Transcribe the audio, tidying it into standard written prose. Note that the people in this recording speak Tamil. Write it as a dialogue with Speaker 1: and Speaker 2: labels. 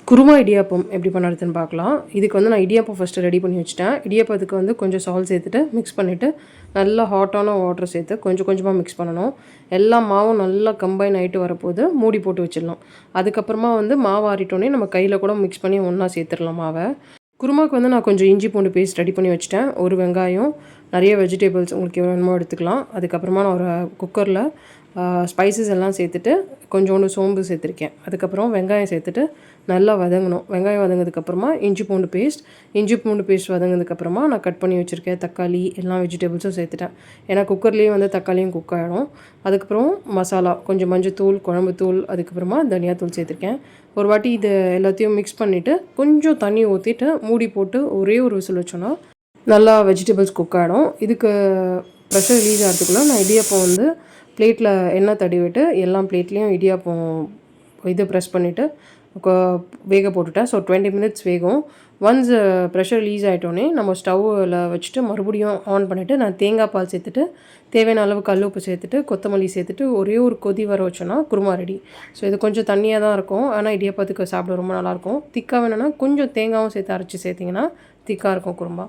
Speaker 1: குருமா இடியாப்பம் எப்படி பண்ணுறதுன்னு பார்க்கலாம். இதுக்கு வந்து நான் இடியாப்பம் ஃபஸ்ட்டு ரெடி பண்ணி வச்சுட்டேன். இடியாப்பத்துக்கு வந்து கொஞ்சம் சால்ட் சேர்த்துட்டு மிக்ஸ் பண்ணிவிட்டு நல்லா ஹாட்டான வாட்டர் சேர்த்து கொஞ்சம் கொஞ்சமாக மிக்ஸ் பண்ணணும். எல்லா மாவும் நல்லா கம்பைன் ஆகிட்டு வரப்போது மூடி போட்டு வச்சிடலாம். அதுக்கப்புறமா வந்து மாவு ஆறிட்டோன்னே நம்ம கையில் கூட மிக்ஸ் பண்ணி ஒன்றா சேர்த்துடலாம் மாவை. குருமாவுக்கு வந்து நான் கொஞ்சம் இஞ்சி பூண்டு பேஸ்ட் ரெடி பண்ணி வச்சுட்டேன். ஒரு வெங்காயம், நிறைய வெஜிடபிள்ஸ் உங்களுக்கு வேணுமோ எடுத்துக்கலாம். அதுக்கப்புறமா நான் ஒரு குக்கரில் ஸ்பைசஸ் எல்லாம் சேர்த்துட்டு கொஞ்சோண்டு சோம்பு சேர்த்துருக்கேன். அதுக்கப்புறம் வெங்காயம் சேர்த்துட்டு நல்லா வதங்கணும். வெங்காயம் வதங்கினதுக்கப்புறமா இஞ்சி பூண்டு பேஸ்ட் வதங்கினதுக்கப்புறமா நான் கட் பண்ணி வச்சுருக்கேன் தக்காளி எல்லா வெஜிடபிள்ஸும் சேர்த்துட்டேன். ஏன்னா குக்கர்லேயே வந்து தக்காளியும் குக் ஆகிடும். அதுக்கப்புறம் மசாலா கொஞ்சம் மஞ்சத்தூள், குழம்புத்தூள், அதுக்கப்புறமா தனியாத்தூள் சேர்த்துருக்கேன். ஒரு வாட்டி இது எல்லாத்தையும் மிக்ஸ் பண்ணிவிட்டு கொஞ்சம் தண்ணி ஊற்றிட்டு மூடி போட்டு ஒரே ஒரு விசில் வச்சோன்னா நல்லா வெஜிடபிள்ஸ் குக் ஆகிடும். இதுக்கு ப்ரெஷர் ரிலீஸ் ஆகிறதுக்குள்ள நான் இடியாப்பம் வந்து பிளேட்டில் எண்ணெய் தடவிட்டு எல்லா பிளேட்லேயும் இடியாப்பம் ப்ரெஸ் பண்ணிவிட்டு வேக போட்டுட்டேன். ஸோ 20 மினிட்ஸ் வேகும். ஒன்ஸ் ப்ரெஷர் ரிலீஸ் ஆகிட்டோன்னே நம்ம ஸ்டவ்வில் வச்சுட்டு மறுபடியும் ஆன் பண்ணிவிட்டு நான் தேங்காய் பால் சேர்த்துட்டு தேவையான அளவு கல் உப்பு சேர்த்துட்டு கொத்தமல்லி சேர்த்துட்டு ஒரே ஒரு கொதி வர வச்சோன்னா குருமா ரெடி. ஸோ இது கொஞ்சம் தண்ணியாக தான் இருக்கும். ஆனால் இடியாப்பத்துக்கு சாப்பிட ரொம்ப நல்லாயிருக்கும். திக்காக வேணும்னா கொஞ்சம் தேங்காயும் சேர்த்து அரைச்சி சேர்த்திங்கன்னா திக்காக இருக்கும் குருமா.